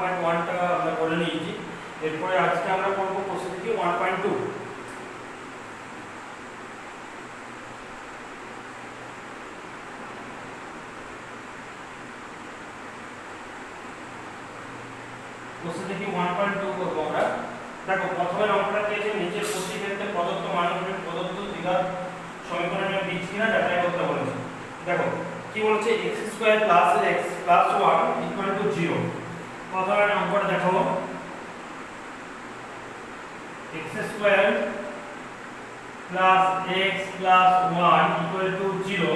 1.1টা আমরা করে নিয়েছি। এরপরে আজকে আমরা করব প্রশ্ন থেকে 1.2। প্রশ্ন থেকে 1.2 করব আমরা। দেখো প্রথমে অঙ্কটা দিয়েছে নিচের প্রতি ক্ষেত্রে প্রদত্ত মানগুলির প্রদত্ত দ্বিঘাত সমীকরণের বীজ কিনা যাচাই করতে বলেছে। দেখো কি বলছে x² + x + 1 = 0। প্রথমে অঙ্কটা দেখো x² + x + 1 = 0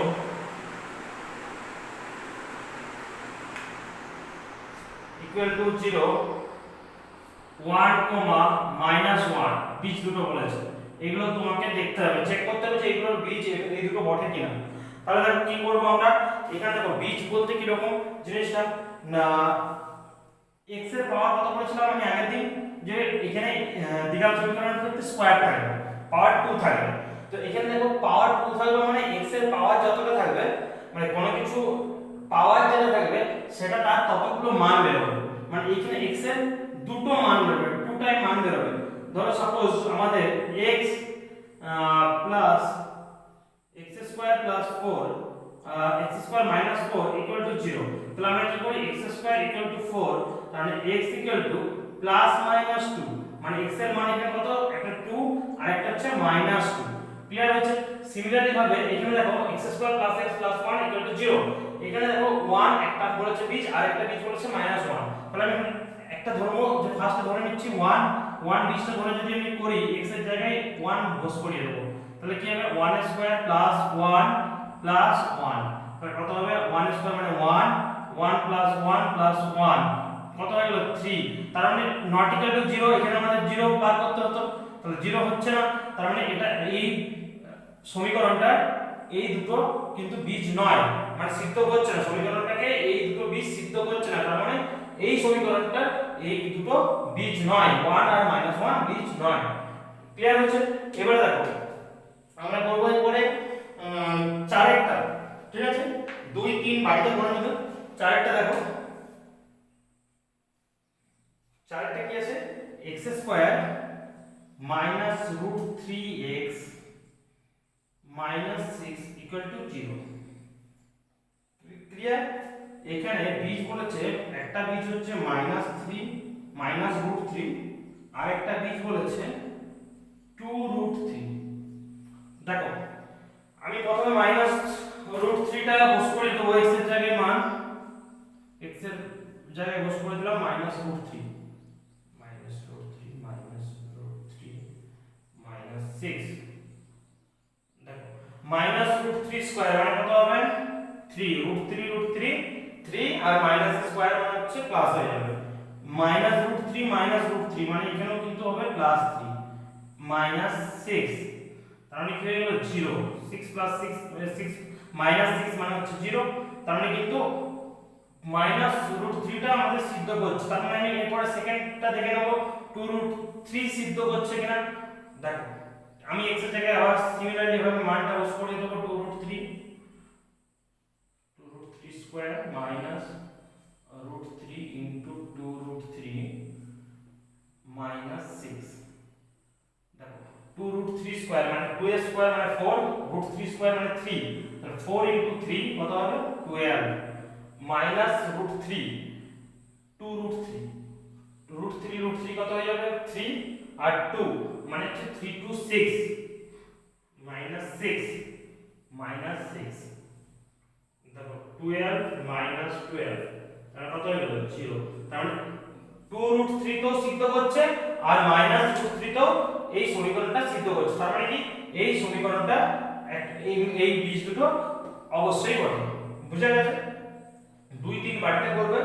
0 1, -1 বীজ দুটো বলেছে। এগুলো তোমাকে দেখতে হবে, চেক করতে হবে যে এগুলোর বীজ এই দুটো বটে কিনা। তাহলে দেখো কি করব আমরা, এখানে দেখো বীজ বলতে কি রকম জিনিসটা না, x এর পাওয়ার কত বলেছিলাম আমি আগের দিন, যে এখানে দ্বিঘাত সমীকরণের ক্ষেত্রে স্কয়ার থাকবে, পাওয়ার 2 থাকবে। তো এখানে দেখো পাওয়ার 2 থাকবে মানে x এর পাওয়ার যতটা থাকবে, মানে কোনো কিছু পাওয়ার যেটা থাকবে সেটা তার ততগুলো মান বের হবে। মানে এখানে x এর দুটো মান বের হবে, 2 টাইম মান বের হবে। ধরো সাপোজ আমাদের x প্লাস x² + 4 x² - 4 = 0। তাহলে আমরা কি করি, x² = 4, তাহলে x = +-2, মানে x এর মান এখানে কত, একটা 2 আর একটা হচ্ছে -2। ক্লিয়ার হচ্ছে? সিমিলারলি ভাবে এখানে দেখো x² + x + 1 = 0। এখানে দেখো 1 একটা বলেছে বীজ আর একটা বীজ বলেছে -1। তাহলে আমি একটা ধরবো, যে ফার্স্ট ধরে নিচ্ছি 1 বীজটা ধরে যদি আমি করি x এর জায়গায় 1 বস করিয়ে দেব, তাহলে কি হবে 1² + 1 + 1, তাহলে কত হবে 1² মানে 1 1 + 1 + 1 কত হয়ে গেল 3। তার মানে not equal to 0, এখানে আমাদের 0 বার করতে হতো, তাহলে 0 হচ্ছে না। তার মানে এটা এই সমীকরণটা এই দুটো কিন্তু বীজ নয়, মানে সিদ্ধ করছে না সমীকরণটাকে, এই দুটো বীজ সিদ্ধ করছে না। তার মানে এই সমীকরণটা এই দুটো বীজ নয়, 1 আর -1 বীজ নয়। ক্লিয়ার হচ্ছে? এবার দেখো আমরা করব এরপরে 4টা, ঠিক আছে, 2 3 বাড়িতে করে নিব। 4টা দেখো, 4টা কি আছে, x² - √3x - 6 = 0। ক্লিয়ার? এখানে বীজ বলেছে, একটা বীজ হচ্ছে -3 আর একটা বীজ বলেছে 2√3। দেখো আমি প্রথমে -√3টা বস করে দেবো, x এর জায়গায় মান, x এর জায়গায় বস করে দিলাম -√3 -6। দেখো -√3² মানে কত হবে 3, √3 3 আর -² মানে হচ্ছে প্লাস হয়ে যাবে, -√3 মানে এখানেও কিন্তু হবে +3 -6, তার মানে কি হয়ে গেল 0। 6 + 6 6 -6 মানে হচ্ছে 0। তার মানে কিন্তু -√3টা আমাদের সিদ্ধ করছে। তার মানে আমি এরপরে সেকেন্ডটা দেখে নেব 2√3 সিদ্ধ করছে কিনা। দেখো আমি x এর জায়গায় আবার সিমিলারলি ভাবে মানটা বস করে দেব, 2√3 স্কয়ার -√3 * 2√3 -6। দেখো 2√3 স্কয়ার মানে 2 এর স্কয়ার মানে 4, √3 স্কয়ার মানে 3, তাহলে 4 * 3 কত হবে 12, -√3 2√3 √3 কত হয়ে যাবে 3 আর 2 মানে হচ্ছে 3 2 6 -6 দেখো 12 -12 তাহলে কত হয়ে গেল 0। তার মানে 2√3 তো সিদ্ধ করছে আর -√3 তো এই সমীকরণটা সিদ্ধ করছে। তার মানে কি এই সমীকরণটা এই বীজ দুটো অবশ্যই ঘটে। বুঝা গেছে? 2 3 বাড়িতে করবে।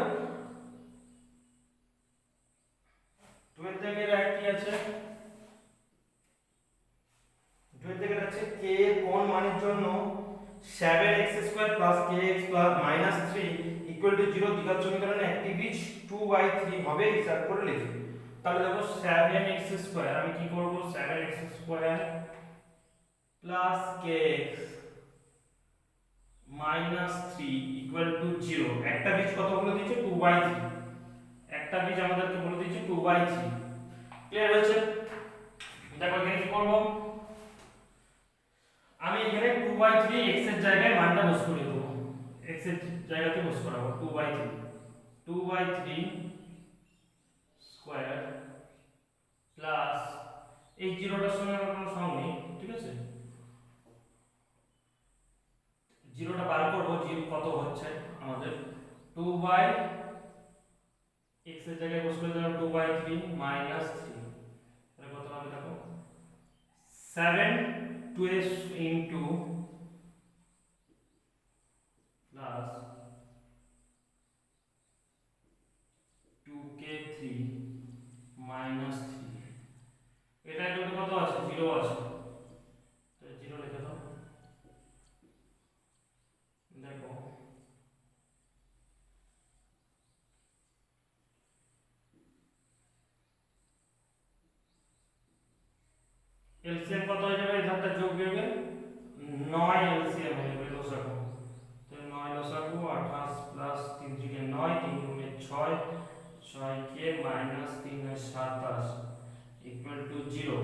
2 এর জায়গায় কি আছে, 2 এর জায়গায় আছে k এর কোন মানের জন্য 7x² + kx + -3 = 0 দ্বিঘাত সমীকরণে একটি বীজ 2/3 হবে, হিসাব করে লিখি। তাহলে দেখো 7x² আমি কি করব, 7x² + kx - 3 = 0। একটা বীজ কত বলে দিয়েছে 2/3, একটা একটা বীজ আমাদেরকে বলে দিয়েছে 2/3। ক্লিয়ার হয়েছে? দেখো এখানে কি করব, আমি এখানে 2/3 x এর জায়গায় মানটা বস করে দেব, x এর জায়গাতে বস করাবো 2/3 স্কয়ার প্লাস এই জিরোটার সঙ্গে আমার কোনো সঙ্গ নেই, ঠিক আছে, জিরোটা বার করবো, জিরো কত হচ্ছে আমাদের 2/x এর জায়গায় বস করে দিলাম 2/3 মাইনাস 3, তাহলে কত হবে দেখো 7 2s into plus 2k3 minus 3, এটা কিন্তু কত আছে, 0 আছে, তো 0 লিখে দাও। দেখো এলসিএম কত হয়ে যাবে, এই ধারটা যোগ বিয়োগে 9 এলসিএম হয়ে যাবে লসাগু, তো 9 লসাগু 28 প্লাস 3 থেকে 9 3 গুণে 6 6k মাইনাস 3 এর 27 ইকুয়াল টু 0।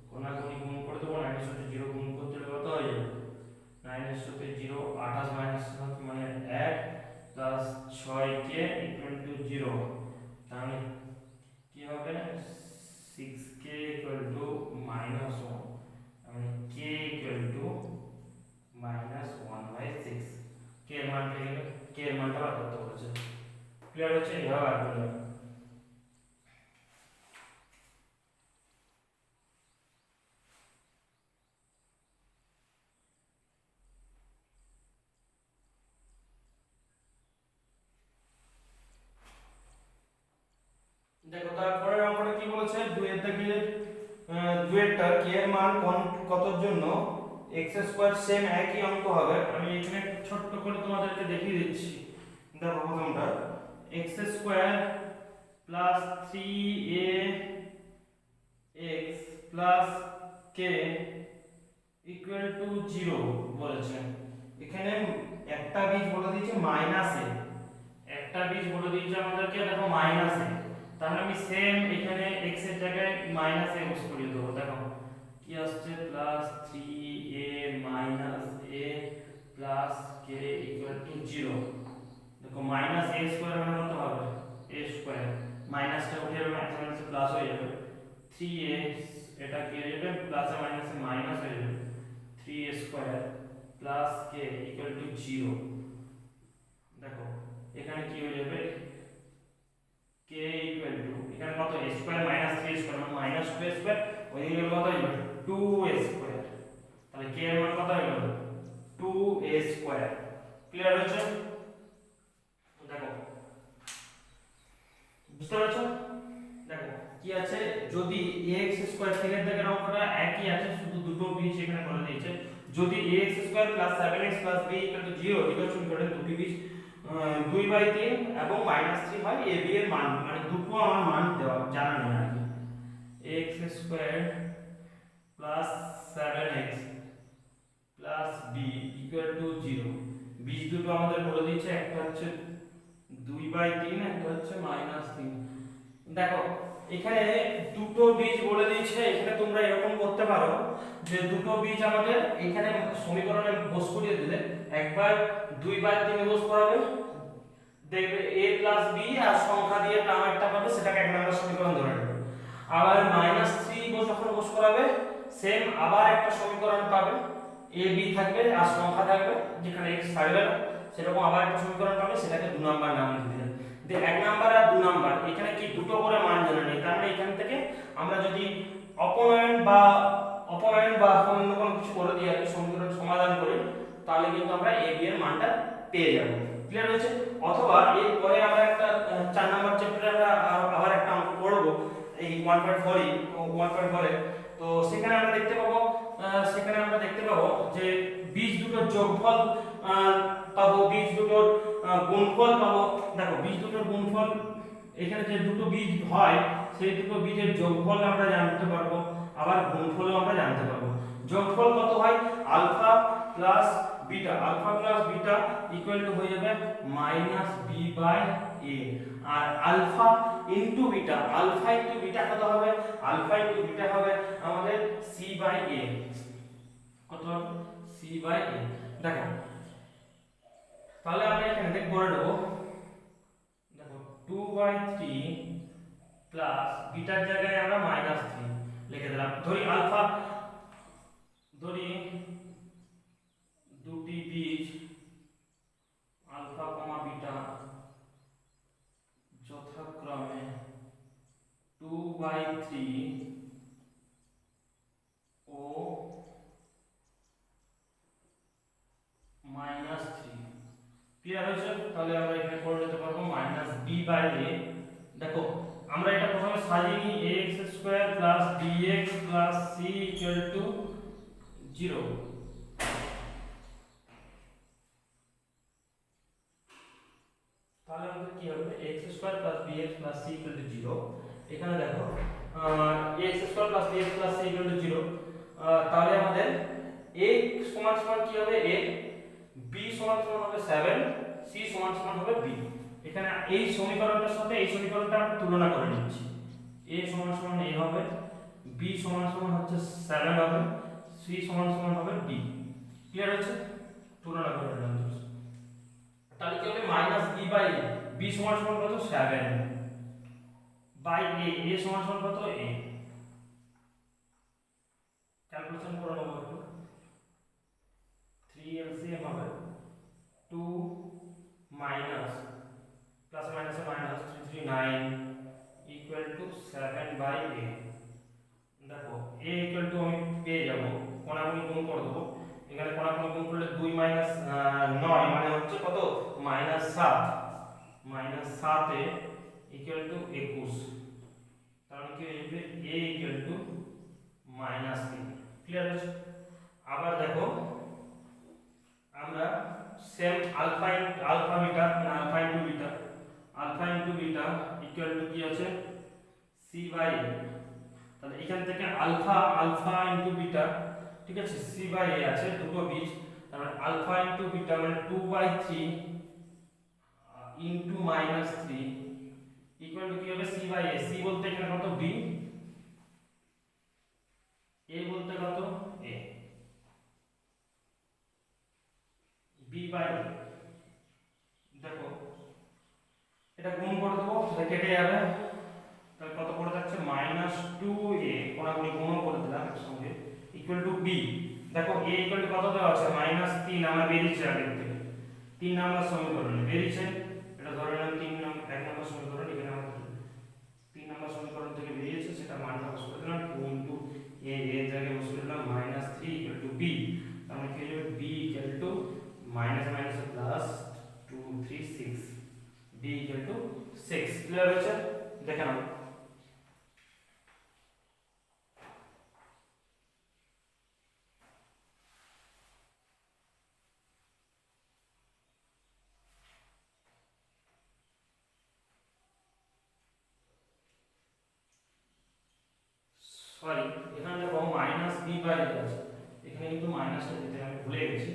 কোনাকুনি গুণ করে দেবো, 9 এর সাথে 0 গুণ করতে হলে কত হয়ে যাবে, 9 এর সাথে 0 28 মাইনাস 7 মানে 1 প্লাস 6k ইকুয়াল টু 0, তাহলে কি হবে 6k ইকুয়াল টু মাইনাস 1, মানে k equal to minus 1/6। k এর মান পেয়ে গেলে, k এর মানটা বার করতে বলেছে। ক্লিয়ার হচ্ছে? এভাবে বার করলে দেখো তারপরে আমরা কি বলেছে, দুইয়ের থেকে দুইয়েরটা k এর মান কতর জন্য x স্কয়ার সেম একই অঙ্ক হবে। আমি এখানে ছোট্ট করে তোমাদেরকে দেখিয়ে দিচ্ছি। দেখো প্রথমটা x square plus 3ax plus k equal to 0 বলেছে। এখানে একটা বীজ বলে দিয়েছে মাইনাস a, একটা বীজ বলে দিয়েছে আমাদেরকে দেখো মাইনাস a, তাহলে আমি সেম এখানে x এর জায়গায় মাইনাস a বস করে দেবো। দেখো কি আসছে, plus 3a minus a plus k equal to 0। দেখো মাইনাস a স্কয়ার মানে কত হবে, a স্কয়ার মাইনাসটা উঠে যাবে, মাইনাস প্লাস হয়ে যাবে 3a, এটা কি হয়ে যাবে, প্লাস এ মাইনাসে মাইনাস হয়ে যাবে 3a square plus k equal to 0। দেখো এখানে কি হয়ে যাবে, k ইকুয়াল টু এখানে কত a স্কয়ার মাইনাস 3 স্কয়ার মানে মাইনাস 2 স্কয়ার, ওইদিকে কত হয়ে যাবে 2a স্কয়ার, তাহলে k এর মান কত হয়ে গেল 2a স্কয়ার। ক্লিয়ার হচ্ছে? দেখো বুঝতে পারছো? দেখো কি আছে, যদি ax স্কয়ার থেকে থেকে অঙ্কটা একই আছে, শুধু দুটো বীজ এখানে বলে দিয়েছে। যদি ax square plus 7x plus b equal to 0 equation করে দুটি বীজ 2/3 এবং -3 হয় a b এর মান, মানে দুটো আমার মান দেওয়া জানা নেই আর কি। x square plus 7x plus b equal to 0, বীজ দুটো আমাদের বলে দিয়েছে, একটা হচ্ছে 2/3 একটা হচ্ছে -3। দেখো এখানে দুটো বীজ বলে দিয়েছে, এখানে তোমরা এরকম করতে পারো যে দুটো বীজ আমাদের এখানে সমীকরণে বস করিয়ে দিলে, একবার 2/3 বস করাবে, দেখবে a প্লাস b আর সংখ্যা দিয়ে টার্ম একটা পাবে, সেটাকে এক নম্বর সমীকরণ ধরে নেবে। আবার -3 যখন বস করাবে, সেম আবার একটা সমীকরণ পাবে, a b থাকবে আর সংখ্যা থাকবে, যেখানে x থাকবে না, সেরকম আবার একটা সমীকরণ পাবে, সেটাকে 2 নাম্বার নাম লিখে দেবে। যে 1 নাম্বার আর 2 নাম্বার এখানে কি দুটো করে মান জানা নেই, তার মানে এখান থেকে আমরা যদি অপনয়ন বা অন্য কোনো কিছু করে দিই আর সমীকরণ সমাধান করি, তাহলে কিন্তু আমরা a b এর মানটা পেয়ে যাব। ক্লিয়ার হয়েছে? অথবা এর পরে আমরা একটা 4 নাম্বার চ্যাপ্টারে আমরা আবার একটা অঙ্ক করব, এই 1.4 এ, তো সেখানে আমরা দেখতে পাবো যে বীজ দুটোর যোগফল পাবো, বীজ দুটোর গুণফল পাবো। দেখো বীজ দুটোর গুণফল, এখানে যে দুটো বীজ হয় সেই দুটো বীজের যোগফল আমরা জানতে পারবো, আবার গুণফলও আমরা জানতে পারবো। যোগফল কত হয়, alpha plus beta, alpha plus beta equal to হয়ে যাবে মাইনাস বি বাই এ। আর alpha into beta, alpha into beta কত হবে? আলফা ইনটু বিটা হবে আমাদের সি বাই এ। কত হবে? সি বাই এ। দেখো তাহলে আমরা এখানে দেখ করে দেবো, দেখো 2/3 প্লাস বিটার জায়গায় আমরা -3 লিখে দিলাম। ধরি আলফা, ধরি দুটি বীজ আলফা কমা বিটা যথাক্রমে 2/3 ও -3। ক্লিয়ার হয়েছে? তাহলে আমরা এখানে করে নিতে পারবো -b/a। দেখো আমরা এটা প্রথমে সাজিয়ে নিই, ax² + bx + c = 0। তাহলে আমাদের কি হবে? ax² + bx + c = 0। এখানে দেখো ax² + bx + c = 0। তাহলে আমাদের a সমান সমান কি হবে? a, b সমান সমান হবে 7, c সমান সমান হবে b। এখানে এই সমীকরণটার সাথে এই সমীকরণটা আমরা তুলনা করে নিচ্ছি। a সমান সমান a হবে, b সমান সমান হচ্ছে 7 হবে, c সমান সমান হবে b। ক্লিয়ার হচ্ছে? তুলনা করে নিলাম। তাহলে কি হবে? -b/a, b সমান সমান কত? 7 বাই a, a সমান সমান কত? a। ক্যালকুলেশন করে নেব একটু। 3 LCM হবে 2 মাইনাস প্লাস মাইনাসে মাইনাস 3 9 ইকুয়াল টু 7/a। দেখো a ইকুয়াল টু আমি পেয়ে যাব, কোণাগুণি গুণ করে দেবো। এখানে কোণাগুণি গুণ করলে 2 মাইনাস 9 মানে হচ্ছে কত? -7। -7 ইকুয়াল টু 21। তাহলে কি হয়ে যাবে? a equal to -3। ক্লিয়ার হচ্ছে? আবার দেখো আমরা same alpha beta, alpha into beta equal to কি আছে? c by a। তাহলে এখান থেকে আলফা ইনটু বিটা, ঠিক আছে, c বাই a আছে, দুটো বীজ। তাহলে আলফা ইনটু বিটা মানে 2/3 ইনটু -3 ইকুয়াল টু কি হবে? c by a। c বলতে এখানে কত? b, a বলতে কত? a, b by a। দেখো এটা গুণ করে দেবো, তাহলে কেটে যাবে। তাহলে কত পড়ে যাচ্ছে? -2a, কোণাগুণি গুণ করে দিলাম একসঙ্গে, ইকুয়াল টু b। দেখো a ইকুয়াল টু কত দেওয়া আছে? -3 আমরা বেরিয়েছে আগে থেকে, 3 নম্বর সমীকরণে বেরিয়েছে। এটা ধরে নিলাম 1 নম্বর সমীকরণ। এখানে আমাদের 3 নম্বর সমীকরণ থেকে বেরিয়েছে, সেটা মানটা বসিয়ে দিলাম 2 ইনটু a, এর জায়গায় বসিয়ে দিলাম -3 ইকুয়াল টু b। তার মানে কি হবে? b equal to minus minus plus 2 3 6, b equal to 6। Clear হয়েছে? দেখে নাও। সরি, এখানে দেখো -b/a আছে, এখানে কিন্তু মাইনাসটা দিতে আমি ভুলে গেছি,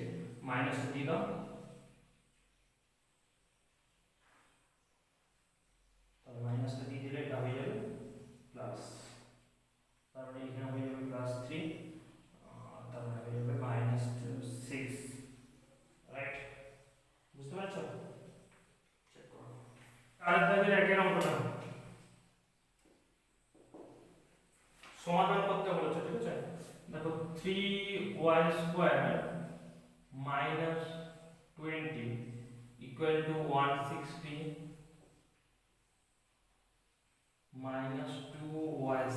মাইনাসটা দিয়ে দাও। তাহলে মাইনাসটা দিয়ে দিলে এটা হয়ে যাবে প্লাস, তারপরে এখানে হয়ে যাবে +3, তারপরে হয়ে যাবে -6। রাইট? বুঝতে পারছো? চেক করো। আরেক দাগের একই অঙ্কটা সমাধান করতে বলেছে, ঠিক আছে? দেখো 3y² - 20 ইকুয়াল টু 160 -2y²।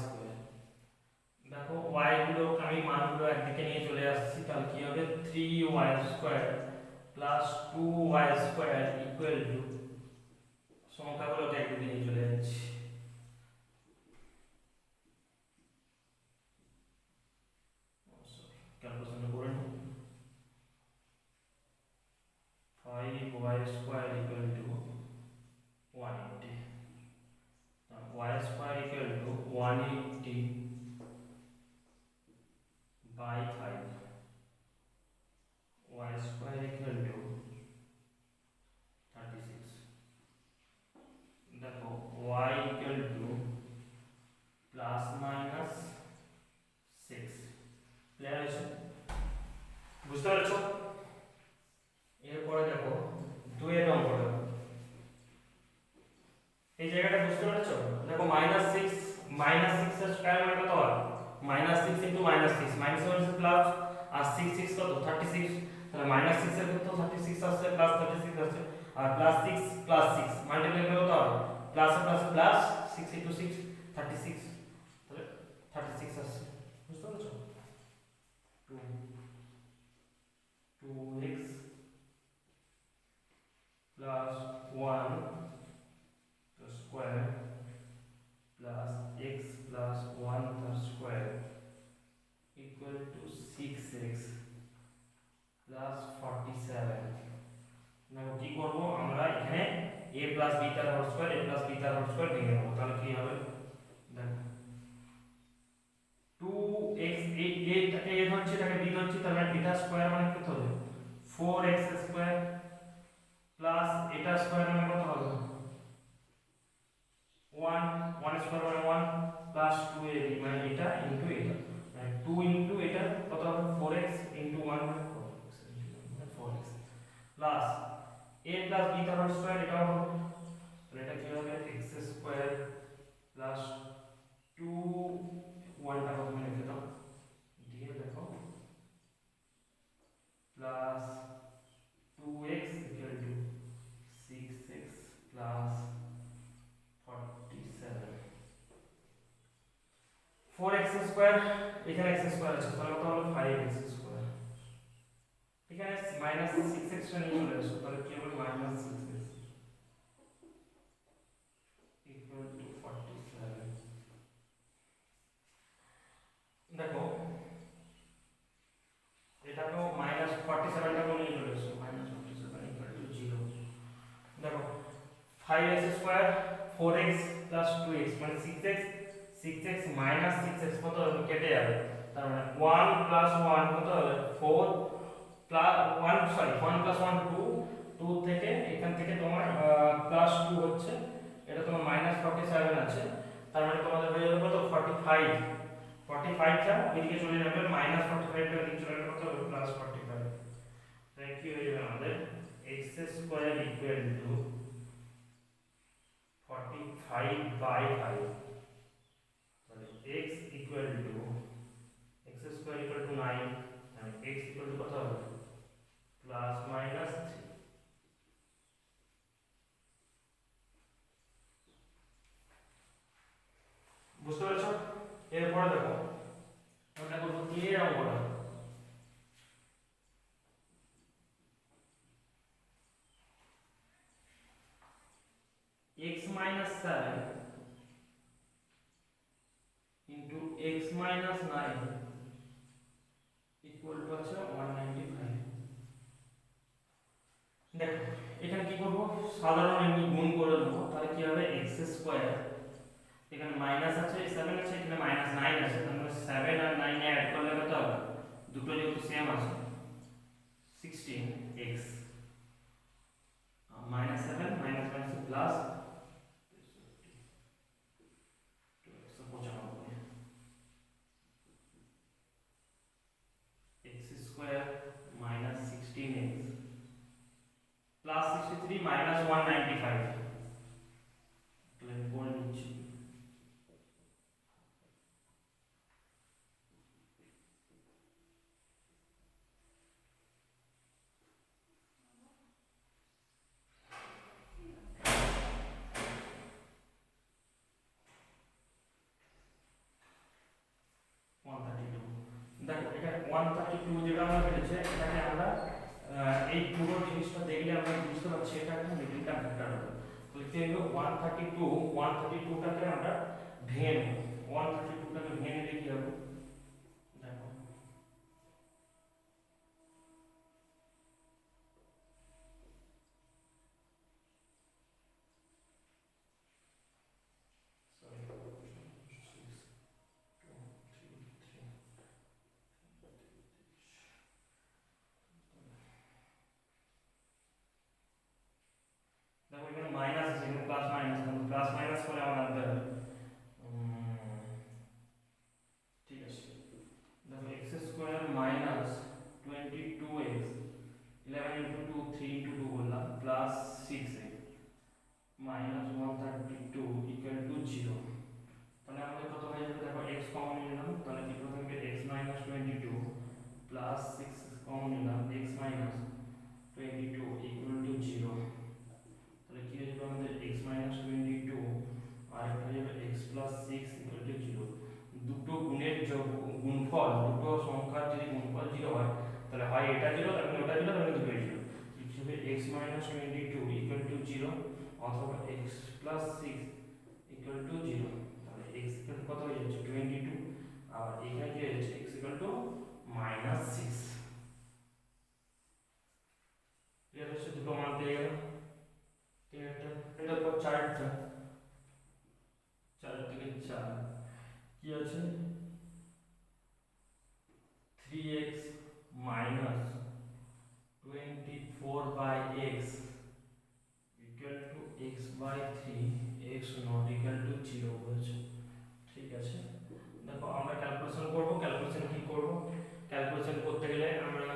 দেখো y গুলো আমি মানগুলো একদিকে নিয়ে চলে আসছি, তাহলে কি হবে? 3y² + 2y² ইকুয়াল টু, সংখ্যাগুলোকে একদিকে নিয়ে চলে যাচ্ছি, ক্যালকুলেশনটা করে নিই। 5y² ইকুয়াল টু এই জায়গাটা বুঝতে পারছো? দেখো -6 -6 এর স্কয়ার মানে কত হয়? -6 * -6 -1 প্লাস আর 6 6 কত 36, তাহলে -6 এর কত 36 আসছে প্লাস 36 আসছে আর +6 +6 মাল্টিপ্লাই করলে কত হবে? প্লাস প্লাস প্লাস 6 * 6 36, তাহলে 36 আসছে। বুঝতে পারছো? 2x plus 1 the square plus x plus 1 the square equal to 6x plus 47। দেখো কি করব আমরা এখানে a plus b তার whole square a plus b তার হোল স্কয়ার ভেঙে নেব, তাহলে কি হবে? দেখো 2x এটাকে a ধরছি এটাকে b ধরছি, তাহলে বিটা স্কয়ার মানে কত হবে? 4x স্কয়ার প্লাস এটা স্কয়ার মানে কত হবে? 1 স্কয়ার মানে 1 প্লাস 2ab মানে এটা ইনটু এটা, মানে 2 ইনটু এটা কত হবে? 4x ইনটু 1 মানে 4x plus a plus b তার হোল স্কয়ার এটা হবে, তাহলে এটা কি হবে? x স্কয়ার প্লাস 2 1 টা কত লিখে দাও দিয়ে দেখো plus 2x equal to 6x plus 47 4x square এখানে x স্কয়ার আছে তাহলে কত হলো 5x স্কয়ার, এখানে -6x নিয়ে চলে আসো তাহলে কি হবে? -6x equal to 47। দেখো এটাকেও -47 টাকে নিয়ে চলে আসো -47 equal to 0। দেখো 5x square 4x plus 2x মানে 6x 6x minus 6x কত হবে? কেটে যাবে, তার মানে 1 plus 1 কত হবে? 4 plus 1 সরি 1 plus 1 2 2 থেকে এখান থেকে তোমার প্লাস 2 হচ্ছে, এটা তোমার -47 আছে, তার মানে তোমাদের হয়ে যাবে কত? 45 45 টা এদিকে চলে যাবে, -45 টা এদিকে চলে যাবে কত হবে? +45। তাই কি হয়ে যাবে আমাদের? x স্কয়ার ইকুয়াল টু 45/5, তাহলে x equal to x square equal to 9 and x equal to কত হবে? Plus minus 3। বুঝতে পেরেছো? এরপরে দেখো আমরা করব কি এর অঙ্কটা। x minus 7 into x minus 9 equal to আছে 195। দেখো এখানে কি করব? সাধারণ এমনি গুণ করে দেব, তাহলে কি হবে? x স্কয়ার এখানে মাইনাস আছে 7 আছে এখানে -9 আছে, তাহলে 7 আর 9 এ অ্যাড করলে কত হবে? দুটো যেহেতু সেম আছে 16x -7 -1 plus 195 x square -16x plus 63 -195, তাহলে করে নিচ্ছি। দেখো এটা 132 যেটা আমরা পেয়েছে এটাকে আমরা এই পুরো জিনিসটা দেখলে আমরা বুঝতে পারছি এটা একটা মিডল টার্ম ভেক্টর হবে, তাহলে কি হলো 132 টাকে আমরা ভেঙে নেব, 132 টাকে ভেঙে নিলে কি হবে? দেখো দেখো এখানে মাইনাস আছে এখানে প্লাস মাইনাস, প্লাস মাইনাস করে আমার আনতে হবে। ঠিক আছে 132 ইকুয়াল টু 0। তাহলে আমাদের কত হয়ে যাবে দেখো x কমন নিলাম, তাহলে কি প্রথমে x মাইনাস 22 প্লাস 6 কমন নিলাম x মাইনাস 22 ইকুয়াল টু 0। তাহলে কি হয়ে যাবে আমাদের x মাইনাস 22 আর একটা হয়ে যাবে x প্লাস 6 ইকুয়াল টু 0। দুটো গুণের গুণফল, দুটো সংখ্যার যদি গুণফল 0 হয় তাহলে হয় এটা 0 তাহলে ওটা 0 তাহলে দুটোই 0। হিসেবে x মাইনাস 22 ইকুয়াল টু 0 অথবা x প্লাস 6 ইকুয়াল টু 0। তাহলে x ইকুয়াল কত হয়ে যাচ্ছে 22 আর এখানে কি হয়ে যাচ্ছে x ইকুয়াল টু মাইনাস 6। এর হচ্ছে দুটো মান পেয়ে গেল। এটা পর 4টা 4 থেকে 4 কি আছে 3x minus 24 by x equal to x by 3 x not equal to 0 বলছে। ঠিক আছে, দেখো আমরা ক্যালকুলেশন করব। ক্যালকুলেশন কি করব, ক্যালকুলেশন করতে গেলে আমরা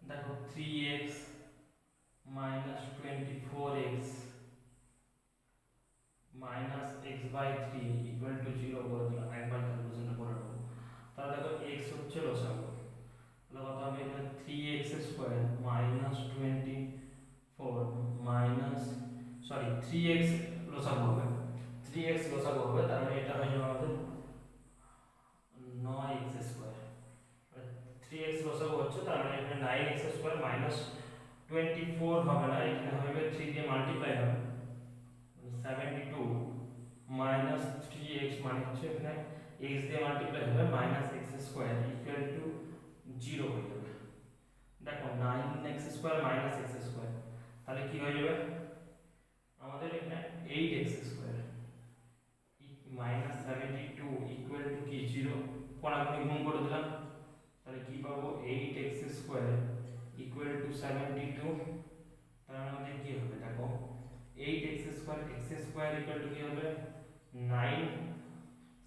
দেখো 3x minus 24x minus x by 3 equal to 0 করে দিলাম। একবার ক্যালকুলেশনটা করে নেব। তাহলে দেখো x হচ্ছে লসাগু, তাহলে কত হবে এখানে 3x square minus 24 minus 3x লসাগু হবে, 3x লসাগু হবে, তার মানে এটা হয়ে যাবে আমাদের 9x স্কয়ার। 3x লসাগু হচ্ছে তার মানে এখানে 9x স্কয়ার minus 24 হবে না, এখানে হবে 3 দিয়ে মাল্টিপ্লাই হবে 72 minus 3x মানে হচ্ছে এখানে x দিয়ে মাল্টিপ্লাই হবে minus x square equal to 0 হয়ে যাবে। দেখো 9x square minus x square তাহলে কি হয়ে যাবে আমাদের এখানে 8x square minus 72 equal to কি 0, কোণাগুণি গুণ করে দিলাম তাহলে কি পাবো 8x স্কয়ার ইকুয়াল টু 72। তার মানে কি হবে দেখো 8x square x square equal to কি হবে 9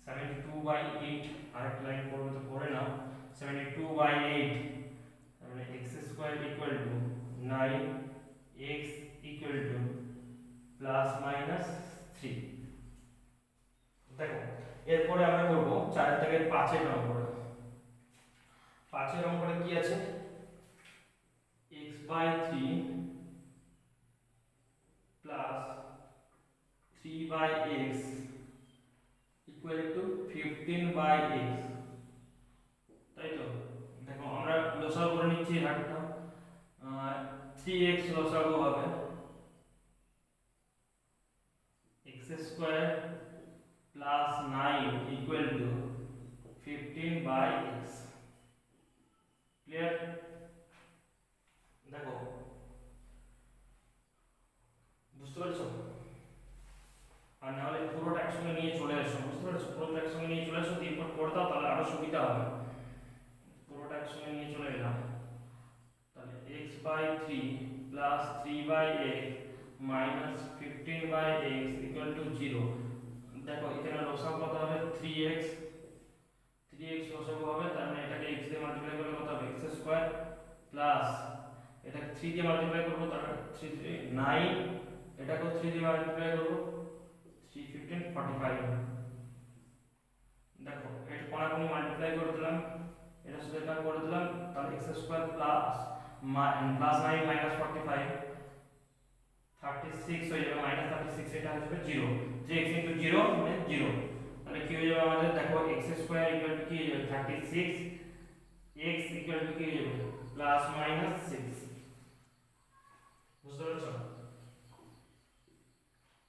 72 বাই 8 আরেকটা লাইন করবে তো করে নাও 72 বাই 8 তার মানে x square equal to 9 x equal two plus minus 3। দেখো এরপরে আমরা করব 4 থেকে 5 এর অঙ্কটা। 5 এর অঙ্কটা কি আছে x by 3 plus 3 by x equal to 15 by x, তাই তো। দেখো আমরা লসাগু করে নিচ্ছি হাতটা, 3x লসাগু হবে x square plus 9 equal to 15 by x। Clear? দেখো বুঝতে পারছো? আর না হলে পুরোটা একসঙ্গে নিয়ে চলে আসো, বুঝতে পারছো? পুরোটা একসঙ্গে নিয়ে চলে আসো, এরপর করে দাও তাহলে আরো সুবিধা হবে। পুরোটা একসঙ্গে নিয়ে চলে এলাম, তাহলে x by 3 plus 3 by x minus 15 by x equal to 0। দেখো এখানে লসাগু কত হবে 3x, 3x লসাগু হবে তার মানে এটাকে x দিয়ে মাল্টিপ্লাই করলে কত হবে x স্কয়ার প্লাস এটা 3 দিয়ে মাল্টিপ্লাই করব তার মানে 3 9, এটাকে 3 দিয়ে মাল্টিপ্লাই করব 3 15 45। দেখো এটা কোণাকুণি মাল্টিপ্লাই করে দিলাম, এটা সাথে এটা করে দিলাম তাহলে x স্কয়ার প্লাস 9 মাইনাস 45 36 হয়ে যাবে মাইনাস 36, এটা আসবে 0, যে x ইনটু 0 মানে 0। তাহলে কি হয়ে যাবে আমাদের দেখো x স্কয়ার ইকুয়াল টু কি হয়ে যাবে 36, x ইকুয়াল টু কি হয়ে যাবে প্লাস মাইনাস 6। বুঝতে পারছো?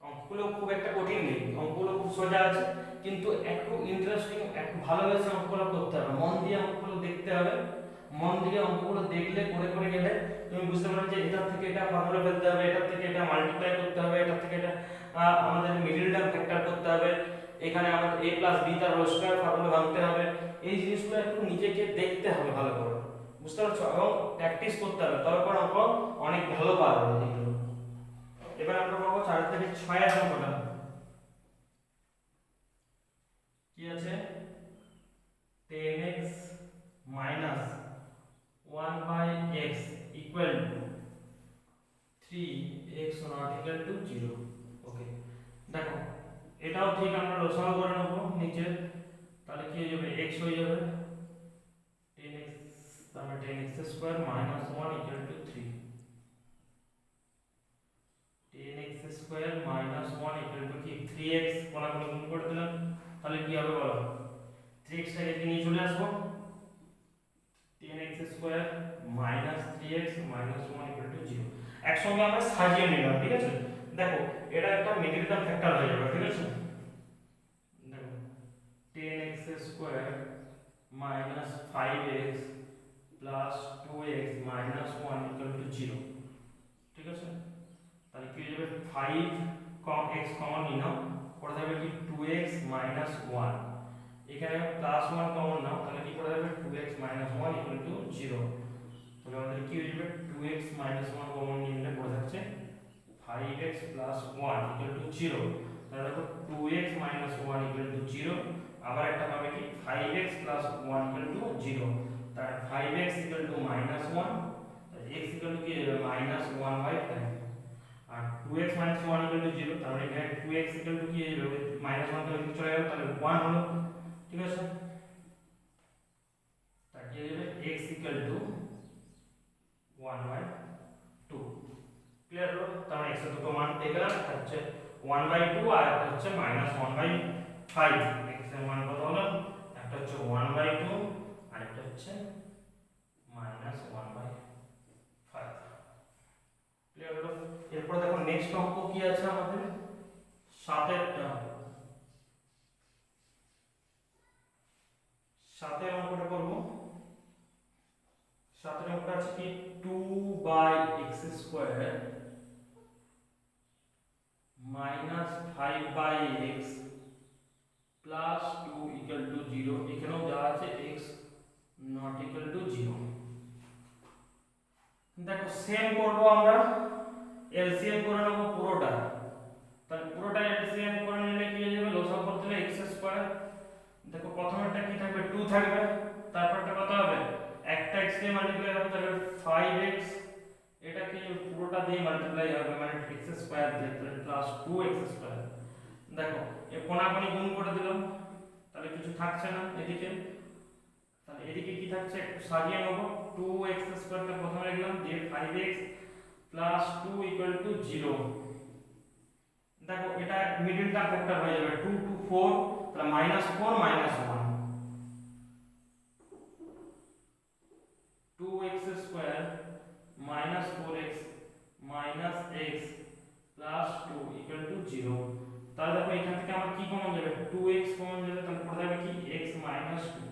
অঙ্কগুলো খুব একটা কঠিন নেই, অঙ্কগুলো খুব সোজা আছে, কিন্তু একটু ইন্টারেস্টিং, একটু ভালোবেসে অঙ্কগুলো করতে হবে, মন দিয়ে অঙ্কগুলো দেখতে হবে। মন দিয়ে অঙ্কগুলো দেখলে করে করে গেলে তুমি বুঝতে পারবে যে এটার থেকে এটা ফর্মুলা ফেলতে হবে, এটার থেকে এটা মাল্টিপ্লাই করতে হবে, এটার থেকে এটা আমাদের মিডল টার্ম ফ্যাক্টর করতে হবে, এখানে আমাদের a প্লাস b তার হোল স্কয়ার ফর্মুলা ভাঙতে হবে। এই জিনিসগুলো একটু নিজেকে দেখতে হবে ভালো করে, বুঝতে পারছো? এবং প্র্যাকটিস করতে হবে, তবে পর অঙ্ক অনেক ভালো পারবে এগুলো। এবার আমরা পাবো 4 থেকে 6 এর অঙ্কটা কি আছে 10x minus 1 by x equal to 3x not equal to 0। ওকে, এটাও ঠিক আমরা লসাগু করে নেব নিচে, তাহলে কি হয়ে যাবে x হয়ে যাবে 10x, তাহলে 10x square minus 1 equal two 3, 10x square minus 1 equal to কি 3x, কোনাকুনি গুণ করে দিলাম, তাহলে কি হবে বলো 3x টাকে কি নিয়ে চলে আসবো 10x square minus 3x minus 1 equal to 0, একসঙ্গে আমরা সাজিয়ে নিলাম, ঠিক আছে। দেখো এটা একটা মিডল টার্ম ফ্যাক্টর হয়ে যাবে, ঠিক আছে। দেখো 10x square minus 5x plus 2x minus 1 equal to 0, ঠিক আছে। তাহলে কি হয়ে যাবে 5 x কমন নিলাম, পড়ে যাবে কি 2x মাইনাস 1, এখানে প্লাস 1 কমন নাও, তাহলে কি পড়ে যাবে 2x মাইনাস 1 ইকুয়াল টু 0, তাহলে আমাদের কি হয়ে যাবে 2x মাইনাস 1 কমন নিলে পড়ে যাচ্ছে 5x প্লাস 1 ইকুয়াল টু 0, তাহলে দেখো 2x মাইনাস 1 ইকুয়াল টু 0, আবার একটা পাবে কি 5x প্লাস 1 ইকুয়াল টু 0, তাহলে 5x equal to minus 1, x equal to কি মাইনাস 1/5, আর 2x মাইনাস 1 ইকুয়াল টু 0, তাহলে এখানে 2x ইকুয়াল টু কি হবে মাইনাস 1 টা এদিকে চলে গেল, তাহলে 1 হলো, ঠিক আছে। তাহলে কি হবে x ইকুয়াল টু 1/2, ক্লিয়ার হলো। তাহলে x এর দুটো মান পেয়ে গেলাম, একটা হচ্ছে 1/2 আর একটা হচ্ছে মাইনাস 1/5, x এর মান কত হলো, একটা হচ্ছে 1/2 আর একটা হচ্ছে মাইনাস 1/5, ক্লিয়ার হলো। এরপর দেখো নেক্সট অঙ্ক কি আছে আমাদের 7 অঙ্কটা করব। 7 অঙ্কটা আছে কি 2/x square minus 5/x plus 2 equal to 0, এখানেও দেওয়া আছে x নট ইকুয়াল টু 0। দেখো সেম করব আমরা, এলসিএম করে নেব পুরোটা, তাহলে পুরোটা এলসিএম করে নিলে কি হয়ে যাবে লসাগু করতে হলে x স্কয়ার, দেখো প্রথমেরটা কি থাকবে 2 থাকবে, তারপরটা কত হবে একটা x দিয়ে মাল্টিপ্লাই হবে, তাহলে 5x, এটা কি পুরোটা দিয়ে মাল্টিপ্লাই হবে মানে x স্কয়ার দিয়ে, তাহলে প্লাস 2x স্কয়ার। দেখো এই কোনাকুনি গুণ করে দিলাম, তাহলে কিছু থাকছে না এদিকে, তাহলে এদিকে কি থাকছে একটু সাজিয়ে নেব, 2x স্কয়ারটা প্রথমে লিখলাম, দিয়ে 5x প্লাস 2 ইকুয়াল টু 0। দেখো এটা মিডল টার্ম ফ্যাক্টর হয়ে যাবে 2 টু 4, তাহলে minus 4 minus 1, 2x square minus 4x minus x plus 2 equal to 0। তাহলে দেখো এখান থেকে আমার কি কমন যাবে 2x কমন যাবে, তাহলে পড়ে যাবে কি x মাইনাস 2,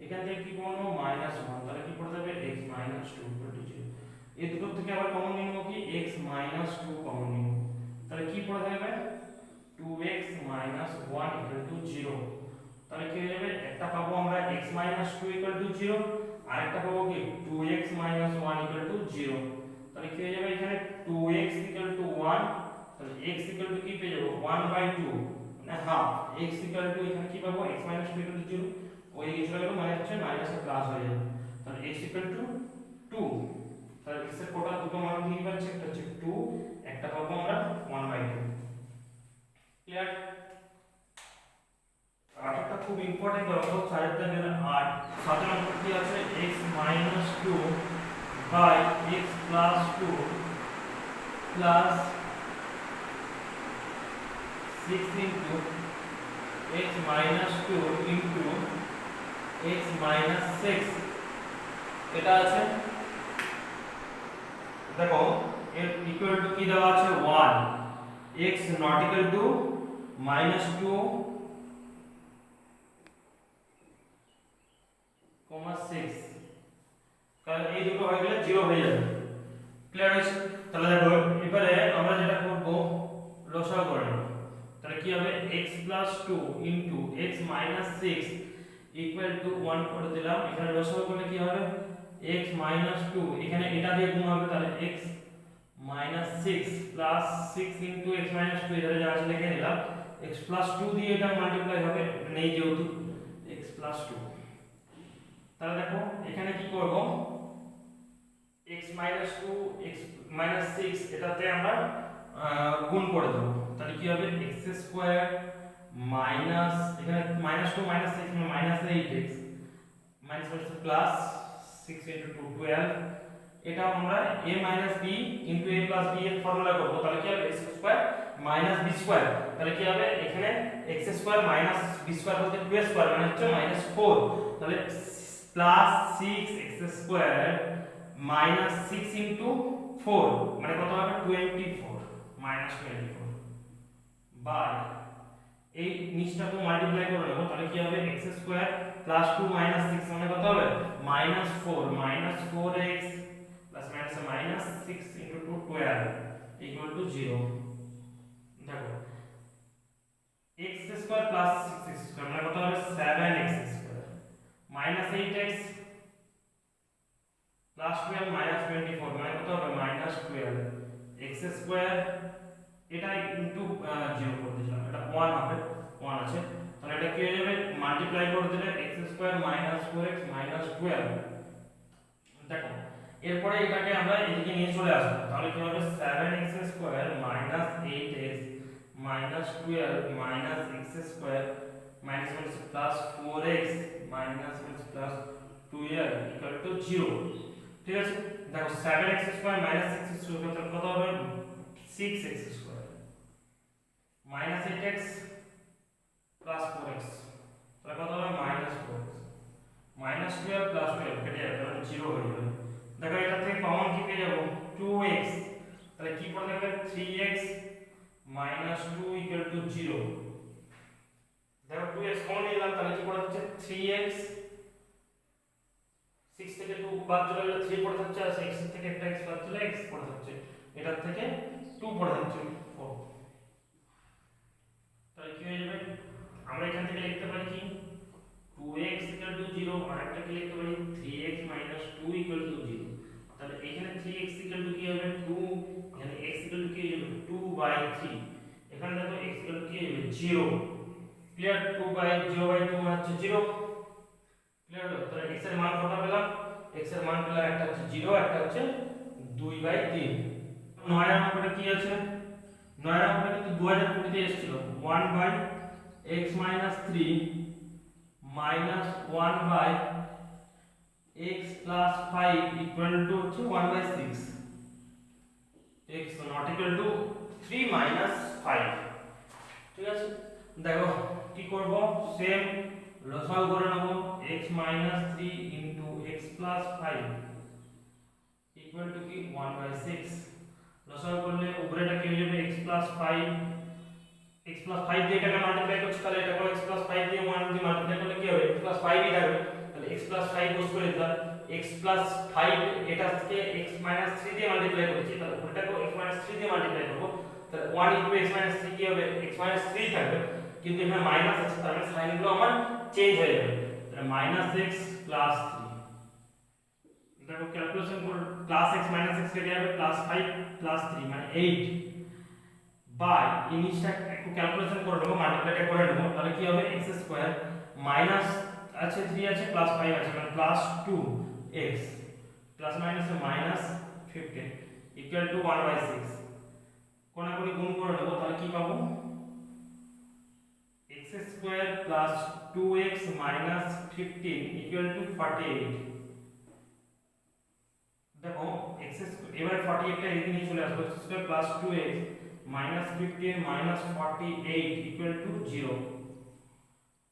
এখান থেকে কি কমন হবে মাইনাস 1, তাহলে কি পড়ে যাবে x মাইনাস 2 ইকুয়াল টু 0। এই দুটো থেকে আবার কমন নিব কি x মাইনাস 2 কমন নিব, তাহলে কি পড়ে যাবে 2x মাইনাস 1 ইকুয়াল টু 0, তাহলে কি হয়ে যাবে একটা পাবো আমরা x মাইনাস 2 ইকুয়াল টু 0, আরেকটা পাবো কি 2x মাইনাস 1 ইকুয়াল টু 0, তাহলে কি হয়ে যাবে এখানে 2x ইকুয়াল টু 1, তাহলে x ইকুয়াল টু কি পেয়ে যাব 1/2 মানে হাফ, x ইকুয়াল টু এখানে কি পাবো x মাইনাস 2 ইকুয়াল টু 0, ওই দিকে চলে গেল মানে হচ্ছে মাইনাস এর প্লাস হয়ে যাবে, তাহলে x ইকুয়াল টু 2, তাহলে x এর টোটাল দুটো মান নিয়ে পাচ্ছি, একটা হচ্ছে 2, একটা পাবো আমরা 1/2, ক্লিয়ার। আরেকটা খুব ইম্পর্টেন্ট অঙ্ক 4 টা গেল 8, 7 অঙ্ক কি আছে x minus 2 by x plus 2 plus 6 into x minus 2 into x minus 6, এটা আছে। দেখো এর ইকুয়াল টু কি দেওয়া আছে 1, x not equal to minus 2 6, কারণ এই দুটো হয়ে গেলে 0 হয়ে যাবে, ক্লিয়ার হয়েছে। তাহলে দেখো এবারে আমরা যেটা করব লসাগু করে নেব, তাহলে কি হবে x 2 x 6 ইকুয়াল টু 1 করে দিলাম, এখানে লসাগু করলে কি হবে x 2, এখানে এটা দিয়ে গুণ হবে, তাহলে x 6 প্লাস 6 x 2, এখানে যা আছে লিখে দিলাম, x 2 দিয়ে এটা মাল্টিপ্লাই হবে নেই যেহেতু x 2, তাহলে দেখো এখানে কি করব x 2 x 6 এটাতে আমরা গুণ করে দেব, তাহলে কি হবে x স্কয়ার মাইনাস এখানে -2 -6 মানে -8x মাইনাস হচ্ছে প্লাস 6 * 2 12 এটা আমরা a - b * a + b এর ফর্মুলা করব তাহলে কি হবে x² - b² তাহলে কি হবে এখানে x² - b² বলতে 2 স্কয়ার মানে হচ্ছে -4 তাহলে প্লাস 6x² - 6 * 4 মানে কত হবে 24 -24 বাই এই নিচটাকে মাল্টিপ্লাই করে নেব তাহলে কি হবে x² + 2 - 6 মানে কত হবে -4 -4x প্লাস মাইনাস 6 * 2 12 = 0 দেখো x² + 6x² মানে কত হবে 7x² -8x প্লাস 12 -24 মানে কত হবে -12 x² এটা ইনটু 0 করে দিলাম এটা 1 হবে 1 আছে তাহলে এটা কি হয়ে যাবে মাল্টিপ্লাই করে দিলে x² - 4x -12 দেখো এরপরে এটাকে আমরা এদিকে নিয়ে চলে আসব তাহলে কি হবে 7x² - 8x -12 x² plus 4x plus 12 = 0 ঠিক আছে দেখো 7x² - 6x² কত হবে 6x² -8x প্লাস 4x তাহলে কত হবে -4x -12 প্লাস 12 কেটে যাবে তাহলে 0 হয়ে যাবে দেখো এটা থেকে কমন কি পেয়ে যাব 2x তাহলে কি পড়ে থাকবে 3x - 2 = 0 দেখো 2x কমন নিলাম তাহলে কি পড়ে যাচ্ছে 3x 6 থেকে 2 বাদ চলে গেলে 3 পড়ে যাচ্ছে আর 6 থেকে একটা x বাদ চলে x পড়ে যাচ্ছে এটার থেকে 2 পড়ে যাচ্ছে 4 তাহলে কি হয়ে যাবে আমরা এখান থেকে লিখতে পারি কি 2x = 0 আর একটা কি লিখতে পারি 3x - 2 = 0 তাহলে এখানে 3x = কি হবে 2 এখানে x = কি হবে 2/3 এখানে দেখো x = কি হবে 0 ক্লিয়ার 2/0/2 মানে হচ্ছে 0 ক্লিয়ার হলো তাহলে x এর মান কত পেলাম x এর মান পেলাম একটা হচ্ছে 0 একটা হচ্ছে 2/3 9 নম্বরটা কি আছে 9 নম্বরটা কিন্তু 2020 তে এসেছিল 1/x - 3 -1/x plus 5 equal to হচ্ছে 1/6 x not equal to 3 minus 5 ঠিক আছে দেখো কি করব সেম লসাগু করে নেব x minus 3 into x plus 5 equal to কি 1/6 লসাগু করলে উপরেটা কি হয়ে যাবে x plus 5 x plus 5 দিয়ে এটাকে মাল্টিপ্লাই করছি তাহলে এটা করে x plus 5 দিয়ে 1 দিয়ে মাল্টিপ্লাই করলে কি হবে x plus 5 ই থাকবে তাহলে x plus 5 বস করে দিলাম x plus 5 এটাকে x minus 3 দিয়ে মাল্টিপ্লাই করেছি তাহলে ওটাকে x minus 3 দিয়ে মাল্টিপ্লাই করব তাহলে 1 into x minus 3 কি হবে x minus 3 থাকবে কিন্তু এখানে মাইনাস আছে তার মানে সাইনগুলো আমার চেঞ্জ হয়ে যাবে তাহলে -x plus 3 দেখো ক্যালকুলেশন করে প্লাস x minus x কেটে যাবে +5 plus 3 মানে 8 বাই এই নিচটা একটু ক্যালকুলেশন করে নেব মাল্টিপ্লাইটা করে নেব তাহলে কি হবে x স্কয়ার মাইনাস আছে 3 আছে প্লাস 5 আছে মানে plus 2x plus minus minus 15 equal to 1/6 কোণাকুণি গুণ করে নেব তাহলে কি পাবো x square plus 2x minus 15 equal to 48 দেখো x এবার 48 টা এদিকে নিয়ে চলে আসবে x square plus 2x minus 15 minus 48 equal to 0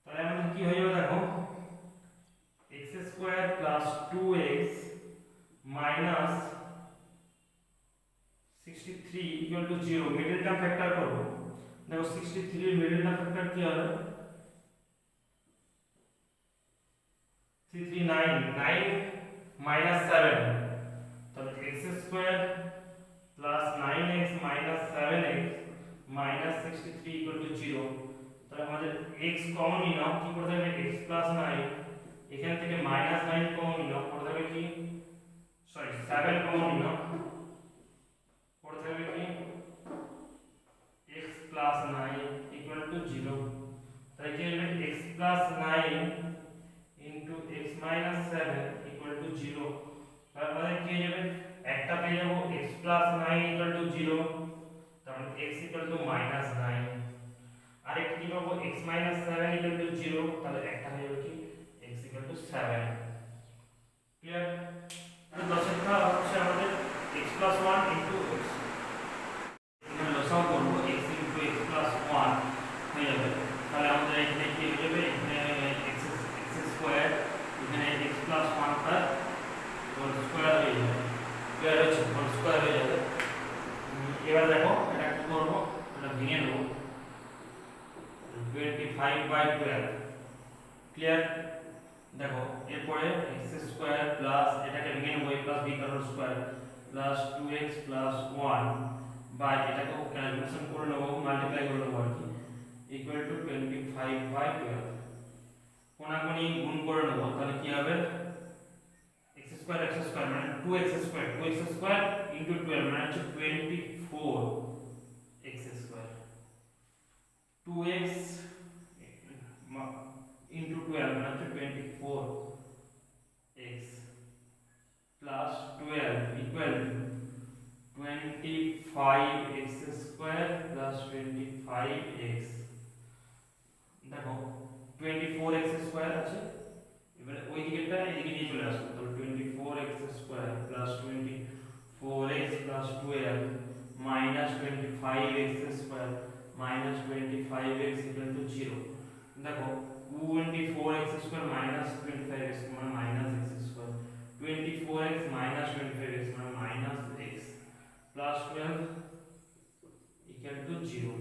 তাহলে আমাদের কি হয়ে যাবে দেখো x square plus 2x minus 63 equal to 0 middle term factor করব দেখো 63 এর মিডল টার্ম ফ্যাক্টর কি হবে 339 minus 7 তাহলে x square plus 9x minus 7x minus 63 equal to 0 তাহলে আমাদের x কমন নিলাম কি করতে হবে x plus 9 এখান থেকে minus 9 কমন নিলাম করতে হবে কি সরি 7 কমন নিলাম করতে হবে কি x plus 9 equal to 0 তাহলে কি হবে x plus 9 into x minus 7 equal to 0 তাহলে আমাদের কি হয়ে যাবে একটা পেয়ে যাব x plus 9 equal to 0 তাহলে x equal to minus 9 আর একটা কি পাবো x - 7 0, তাহলে একটা হয়ে যাবে কি x 7। ক্লিয়ার? আর লসাগুটা হচ্ছে আমাদের x + 1 * x, এখানে লসাগু করব x * x + 1 হয়ে যাবে। তাহলে আমাদের এখানে কি হয়ে যাবে, এখানে x স্কয়ার, এখানে x + 1 তার হোল স্কয়ার হয়ে যাবে। ক্লিয়ার হচ্ছে? হোল স্কয়ার হয়ে যাবে। এবার দেখো এটা কি করব, এটা ভেঙে নেব। 25/12। ক্লিয়ার? দেখো এরপরে x স্কয়ার প্লাস এটাকে ভেঙে নেব, a + b তার whole square plus 2x + 1 by এটাকে ক্যালকুলেশন করে নেব, মাল্টিপ্লাই করে নেব আর কি, ইকুয়াল টু 25/12। কোনাকুনি গুণ করে নেব, তাহলে কি হবে x স্কয়ার মানে 2x square, 2x square into 12 মানে হচ্ছে 24x স্কয়ার। 2x ইনটু 12 মানে হচ্ছে 24x plus 12 equal to 25x square plus 25x। দেখো 24x স্কয়ার আছে, এবারে ওই দিকেরটা এদিকে নিয়ে চলে আসবো, তাহলে 24x square plus 24x plus 12 minus 25x square minus 25x equal to 0। দেখো 24x স্কয়ার মাইনাস 25x মানে minus x square, 24x minus 25x মানে minus x plus 12 equal to 0।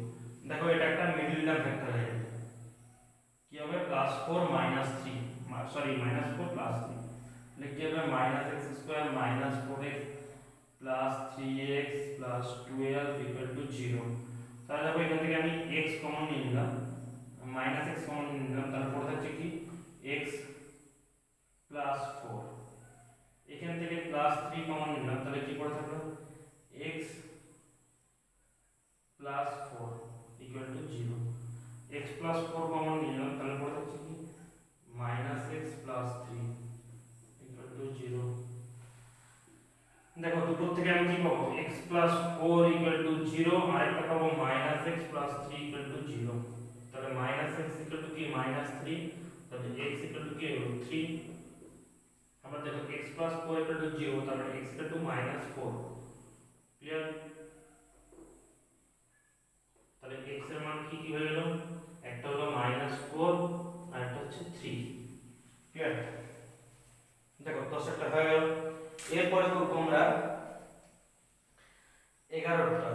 দেখো এটা একটা মিডল টার্ম ফ্যাক্টর হয়ে যাবে, কি হবে +4 - 3, সরি -4 + 3, লিখতে হবে -x square -4x plus 3x plus 12 equal to 0। তাহলে দেখো এখান থেকে আমি x কমন নিয়ে নিলাম, -x কমন নিয়ে নিলাম, তারপর থাকছে কি x প্লাস 4, এখান থেকে +3 কমন নিলাম, তাহলে কি পড়ে থাকলো x plus 4 equal to 0। x plus 4 common নিলাম, তাহলে পড়ে থাকছে কি -x প্লাস 3 ইকুয়াল টু 0। দেখো দুটো থেকে আমি কি পাবো, x প্লাস 4 ইকুয়াল টু 0, আর একটা পাবো -x প্লাস 3 ইকুয়াল টু 0। তাহলে -x ইকুয়াল টু কি -3, তাহলে x ইকুয়াল টু কি 3। আমরা দেখো x প্লাস 4 ইকুয়াল টু 0, তাহলে x ইকুয়াল টু -4। ক্লিয়ার? তাহলে x এর মান কি কি হয়ে গেল, একটা হলো -4 আর একটা হচ্ছে 3। ক্লিয়ার? দেখো 10 একটা হয়ে গেল। এরপরে করব আমরা 11টা।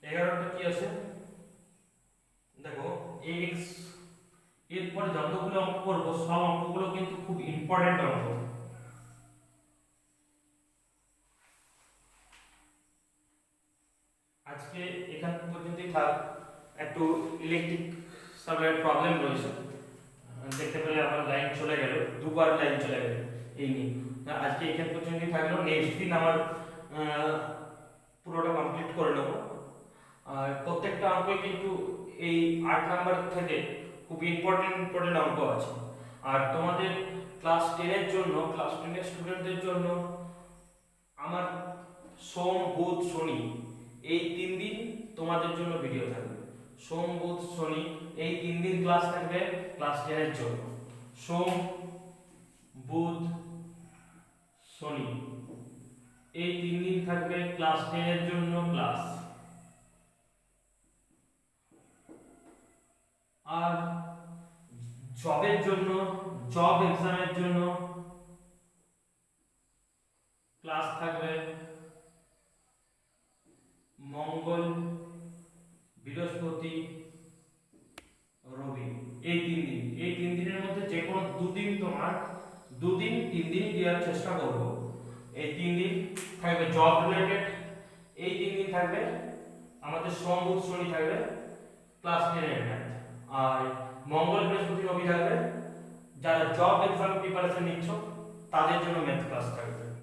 11টা কি আছে দেখো x, এরপরে যতগুলো অঙ্ক করব সব অঙ্কগুলো কিন্তু খুব ইম্পর্টেন্ট অঙ্ক। আজকে এখান পর্যন্তই থাক, একটু ইলেকট্রিক সাপ্লাইয়ের প্রবলেম রয়েছে, দেখতে পেলে আমার লাইন চলে গেল, দুবার লাইন চলে গেল এই নিয়ে। আজকে এখান পর্যন্তই থাকলো, নেক্সট দিন আমার পুরোটা কমপ্লিট করে নেব। আর প্রত্যেকটা অঙ্কে কিন্তু এই 8 নাম্বার থেকে খুব ইম্পর্টেন্ট অঙ্ক আছে। আর তোমাদের ক্লাস 10 এর জন্য, ক্লাস 10 এর স্টুডেন্টদের জন্য আমার সোম বুধ শনি এই 3 দিন তোমাদের জন্য ভিডিও থাকবে। সোম বুধ শনি এই 3 দিন ক্লাস থাকবে ক্লাস 10 এর জন্য। সোম বুধ শনি এই 3 দিন থাকবে ক্লাস 10 এর জন্য ক্লাস। আর জবের জন্য, জব এক্সামের জন্য ক্লাস থাকবে মঙ্গল, বৃহস্পতি, রবি এই 3 দিন। এই 3 দিনের মধ্যে যে কোনো 2 দিন তোমার 2 দিন 3 দিন দেওয়ার চেষ্টা করব। এই 3 দিন থাকবে জব রিলেটেড, এই 3 দিন থাকবে আমাদের সোম বুধ শনি থাকবে ক্লাস 10 এর ম্যাথ, আর মঙ্গল বৃহস্পতি রবি থাকবে যারা জব এক্সাম প্রিপারেশন নিচ্ছ তাদের জন্য ম্যাথ ক্লাস থাকবে।